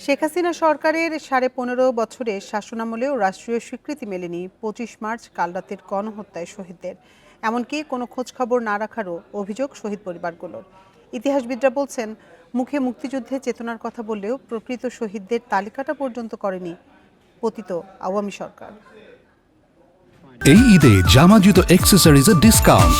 শেখ হাসিনা সরকারের ১৫.৫ বছরের শাসনামলেও রাষ্ট্রীয় স্বীকৃতি মেলেনি ২৫ মার্চ কালরাতের গণহত্যায় শহীদদের। এমনকি কোনো খোঁজখবর না রাখারও অভিযোগ শহীদ পরিবারগুলোর। ইতিহাসবিদরা বলছেন, মুখে মুক্তিযুদ্ধে চেতনার কথা বললেও প্রকৃত শহীদদের তালিকাটা পর্যন্ত করেনি পতিত আওয়ামী সরকার। এই ঈদে জামা জুতো অ্যাক্সেসরিজের ডিসকাউন্ট।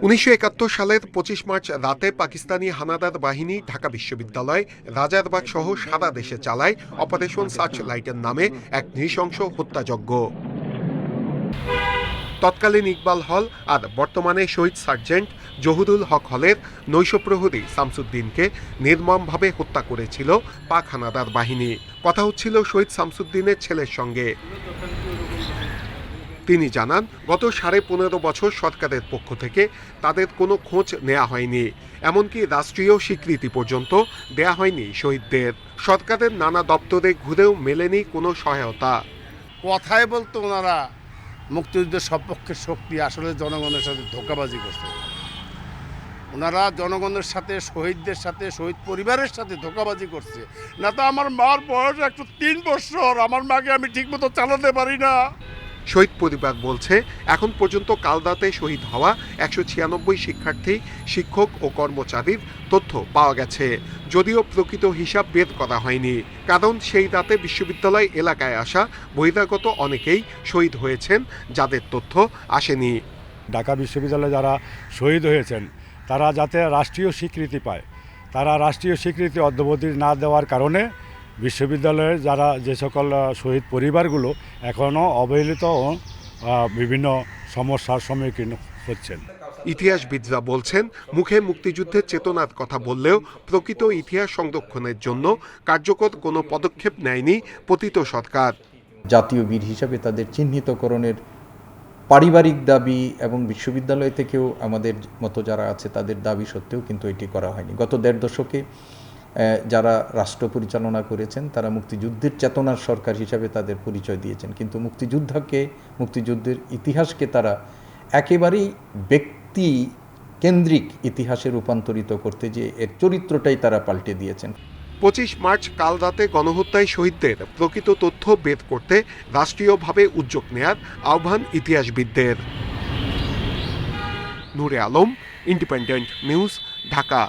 ১৯৭১ সালের ২৫ মার্চ রাতে পাকিস্তানি হানাদার বাহিনী ঢাকা বিশ্ববিদ্যালয়, রাজারবাগ সহ সারা দেশে চালায় অপারেশন সার্চ লাইটের নামে এক নৃশংস হত্যাযজ্ঞ। তৎকালীন ইকবাল হল আর বর্তমানে শহীদ সার্জেন্ট জহুরুল হক হলের নৈশপ্রহরী শামসুদ্দিনকে নির্মমভাবে হত্যা করেছিল পাক হানাদার বাহিনী। কথা হচ্ছিল শহীদ শামসুদ্দিনের ছেলের সঙ্গে। তিনি জানান, গত ১৫.৫ বছর সরকারের পক্ষ থেকে তাদের কোনো খোঁজ নেওয়া হয়নি, এমনকি রাষ্ট্রীয় স্বীকৃতি পর্যন্ত দেয়া হয়নি শহীদদের। সরকারের নানা দপ্তরে ঘুরেও মেলেনি কোনো সহায়তা। কথায় বলতো ওনারা মুক্তিযুদ্ধের সপক্ষের শক্তি, আসলে জনগণের সাথে ধোঁকাবাজি করছে। ওনারা জনগণের সাথে, শহীদদের সাথে, শহীদ পরিবারের সাথে ধোঁকাবাজি করছে। না তো আমার মার বয়স 103 বছর, আমার মাকে আমি ঠিকমতো চালাতে পারি না। শহীদ পরিবার বলছে, এখন পর্যন্ত কালরাতে শহীদ হওয়া ১৯৬ শিক্ষার্থী, শিক্ষক ও কর্মচারীর তথ্য পাওয়া গেছে, যদিও প্রকৃত হিসাব বের করা হয়নি। কারণ সেই রাতে বিশ্ববিদ্যালয় এলাকায় আসা বহিরাগত অনেকেই শহীদ হয়েছেন, যাদের তথ্য আসেনি। ঢাকা বিশ্ববিদ্যালয়ে যারা শহীদ হয়েছেন তারা যাতে রাষ্ট্রীয় স্বীকৃতি পায়, তারা রাষ্ট্রীয় স্বীকৃতি অদ্যাবধি না দেওয়ার কারণে বিশ্ববিদ্যালয়ের যারা যে সকল শহীদ পরিবারগুলো এখনও অবহেলিত ও বিভিন্ন সমস্যার সম্মুখীন হচ্ছেন। ইতিহাসবিদরা বলছেন, মুখে মুক্তিযুদ্ধের চেতনার কথা বললেও প্রকৃত ইতিহাস সংরক্ষণের জন্য কার্যকর কোনো পদক্ষেপ নেয়নি পতিত সরকার। জাতীয় বীর হিসাবে তাদের চিহ্নিতকরণের পারিবারিক দাবি এবং বিশ্ববিদ্যালয় থেকেও আমাদের মতো যারা আছে তাদের দাবি সত্ত্বেও কিন্তু এটি করা হয়নি। গত ১.৫ দশকে যারা রাষ্ট্র পরিচালনা করেছেন তারা মুক্তিযুদ্ধের চেতনার সরকার হিসাবে তাদের পরিচয় দিয়েছেন, কিন্তু মুক্তিযুদ্ধের ইতিহাসকে তারা একেবারেই ব্যক্তি কেন্দ্রিক ইতিহাসে রূপান্তরিত করতে যে এর চরিত্রটাই তারা পাল্টে দিয়েছেন। ২৫ মার্চ কালরাতে গণহত্যায় শহীদদের প্রকৃত তথ্য বের করতে রাষ্ট্রীয়ভাবে উদ্যোগ নেয়ার আহ্বান ইতিহাসবিদদের। নূরে আলম, ইন্ডিপেন্ডেন্ট নিউজ, ঢাকা।